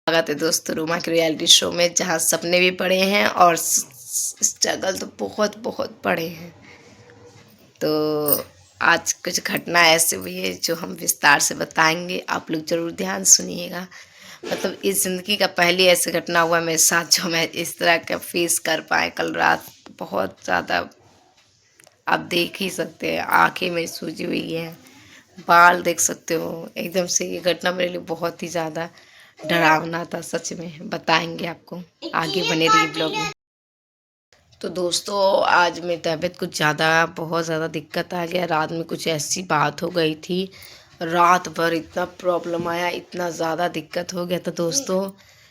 स्वागत है दोस्तों रोमा के रियलिटी शो में, जहाँ सपने भी बड़े हैं और स्ट्रगल तो बहुत बहुत बड़े हैं। तो आज कुछ घटना ऐसे हुई है जो हम विस्तार से बताएंगे, आप लोग ज़रूर ध्यान सुनिएगा। मतलब इस ज़िंदगी का पहली ऐसी घटना हुआ मेरे साथ जो मैं इस तरह का फेस कर पाए। कल रात बहुत ज़्यादा, आप देख ही सकते हैं, आँखें मेरी सूजी हुई हैं, बाल देख सकते हो एकदम से। ये घटना मेरे लिए बहुत ही ज़्यादा डरावना था, सच में बताएंगे आपको, आगे बने रहिए ब्लॉग में। तो दोस्तों आज मेरी तबीयत कुछ ज़्यादा, बहुत ज़्यादा दिक्कत आ गया। रात में कुछ ऐसी बात हो गई थी, रात भर इतना प्रॉब्लम आया, इतना ज़्यादा दिक्कत हो गया था दोस्तों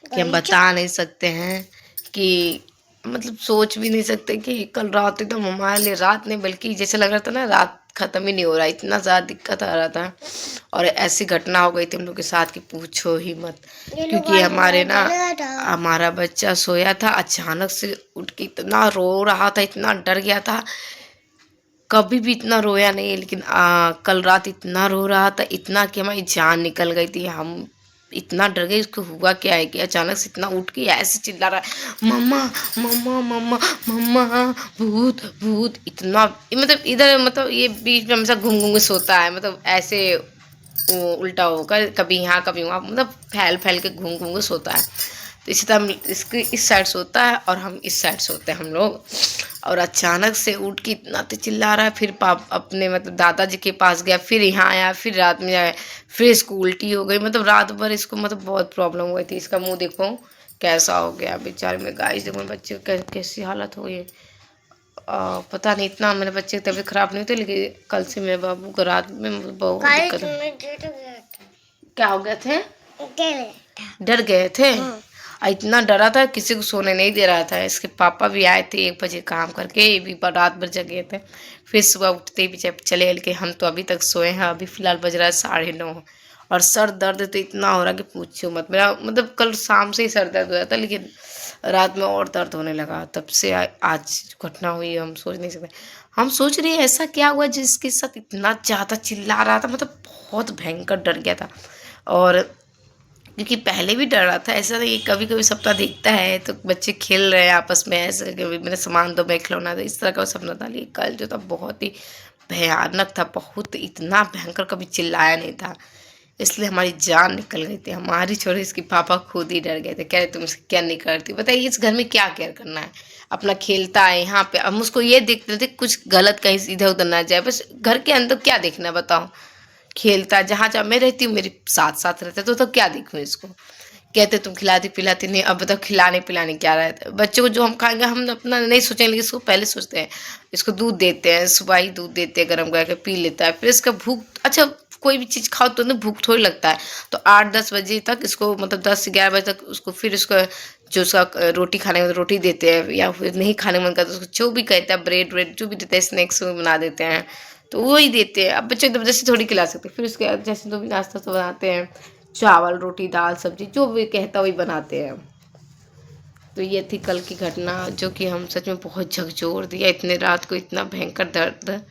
कि हम बता नहीं सकते हैं। कि मतलब सोच भी नहीं सकते कि कल रात एकदम हमारे लिए रात नहीं बल्कि जैसे लग रहा था ना रात ख़त्म ही नहीं हो रहा, इतना ज़्यादा दिक्कत आ रहा था। और ऐसी घटना हो गई थी हम लोग के साथ कि पूछो ही मत। क्योंकि हमारा बच्चा सोया था, अचानक से उठ के इतना रो रहा था, इतना डर गया था। कभी भी इतना रोया नहीं है, लेकिन कल रात इतना रो रहा था, इतना कि हमारी जान निकल गई थी। हम इतना डर गए, इसको हुआ क्या है कि अचानक से इतना उठ के ऐसे चिल्ला रहा है, मम्मा मम्मा मम्मा मम्मा, भूत भूत। इतना मतलब इधर, मतलब ये बीच में हमेशा घूम घूम के सोता है, मतलब ऐसे वो उल्टा होकर कभी यहाँ कभी वहाँ, मतलब फैल फैल के घूम घूम के सोता है। तो इसी तरह इसके इस साइड सोता है और हम इस साइड सोते हैं हम लोग। और अचानक से उठ के इतना तो चिल्ला रहा है। फिर अपने मतलब दादाजी के पास गया, फिर यहाँ आया, फिर रात में आया, फिर इसको उल्टी हो गई। मतलब रात भर इसको मतलब बहुत प्रॉब्लम हुई थी। इसका मुंह देखो कैसा हो गया बेचारे में, गाइस देखो मेरे बच्चे की कैसी हालत हो गई। पता नहीं, इतना मेरे बच्चे की तबीयत खराब नहीं हुई थी, लेकिन कल से मेरे बाबू को रात में बहुत दिक्कत है। क्या हो गए थे? डर गए थे। इतना डरा था, किसी को सोने नहीं दे रहा था। इसके पापा भी आए थे 1 बजे काम करके, ये भी रात भर जगे थे। फिर सुबह उठते ही चले गए कि हम तो अभी तक सोए हैं। अभी फ़िलहाल बज रहा है 9:30 और सर दर्द तो इतना हो रहा कि पूछो मत। मेरा मतलब कल शाम से ही सर दर्द हो रहा था, लेकिन रात में और दर्द होने लगा। तब से आज घटना हुई, हम सोच नहीं सकते। हम सोच रहे हैं ऐसा क्या हुआ जिसके साथ इतना ज़्यादा चिल्ला रहा था, मतलब बहुत भयंकर डर गया था। और क्योंकि पहले भी डर रहा था, ऐसा नहीं, कभी कभी सपना देखता है तो बच्चे खेल रहे हैं आपस में, ऐसे कभी मेरे सामान दो, मैं खिलौना दो, इस तरह का सपना था। लेकिन कल जो था बहुत ही भयानक था, बहुत इतना भयंकर, कभी चिल्लाया नहीं था। इसलिए हमारी जान निकल गई थी। हमारी छोड़ी इसके पापा खुद ही डर गए थे, कह रहे तुम इसकी क्या नहीं करती, बताइए इस घर में क्या केयर करना है। अपना खेलता है यहाँ पे, हम उसको ये देखते थे कुछ गलत कहीं इधर उधर ना जाए, बस घर के अंदर क्या देखना है बताओ। खेलता, जहाँ जहाँ मैं रहती हूँ मेरे साथ साथ रहता है, तो क्या देखूँ इसको। कहते तुम खिलाती पिलाती नहीं, अब बताओ खिलाने पिलाने क्या रहता है बच्चों को। जो हम खाएंगे हम अपना नहीं सोचेंगे, लेकिन इसको पहले सोचते हैं। इसको दूध देते हैं, सुबह ही दूध देते हैं, गर्म करके पी लेता है। फिर इसका भूख, अच्छा कोई भी चीज़ खाओ तो ना भूख थोड़ी लगता है। तो 8-10 बजे तक इसको, मतलब 10 से 11 बजे तक उसको, फिर उसका जो उसका रोटी खाने में रोटी देते हैं, या फिर नहीं खाने मन करता तो उसको जो भी कहता है, ब्रेड व्रेड जो भी देते हैं, स्नैक्स बना देते हैं, तो वो ही देते हैं। अब बच्चे जबरदस्ती थोड़ी खिला सकते। फिर उसके बाद जैसे जो भी नाश्ता तो बनाते हैं, चावल रोटी दाल सब्जी जो भी कहता वही बनाते हैं। तो ये थी कल की घटना, जो कि हम सच में बहुत झकझोर दिया। इतने रात को इतना भयंकर दर्द,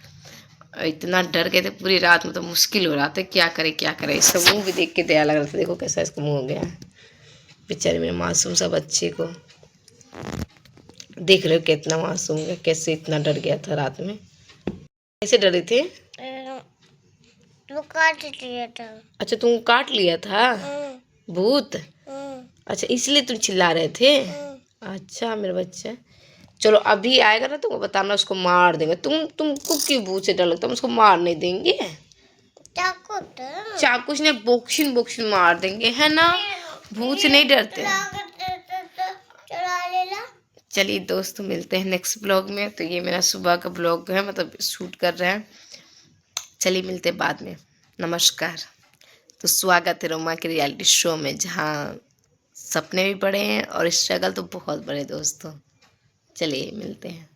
इतना डर गए थे पूरी रात में, तो मुश्किल हो रहा था क्या करे क्या करे। इसका मुंह भी देख के दया लग रहा था, देखो कैसा इसका मुंह हो गया है बेचारे मेरे मासूम सा बच्चे को। देख रहे हो कितना मासूम है, कैसे इतना डर गया था रात में। कैसे डरे थे? तो काट लिया था। अच्छा तुम काट लिया था भूत? अच्छा इसलिए तुम चिल्ला रहे थे? अच्छा मेरे बच्चे, चलो अभी आएगा ना तुमको बताना, उसको मार देंगे। तुमको क्यों भूत से डर लगता है? उसको मार नहीं देंगे, चाकू से बोक्सिन बोक्सिन मार देंगे, है ना। भूत से नहीं डरते। चलिए दोस्तों मिलते हैं नेक्स्ट ब्लॉग में। तो ये मेरा सुबह का ब्लॉग है, मतलब शूट कर रहे हैं। चलिए मिलते हैं बाद में, नमस्कार। तो स्वागत है रोमा के रियलिटी शो में, जहाँ सपने भी बड़े हैं और स्ट्रगल तो बहुत बड़े दोस्तों। चलिए मिलते हैं।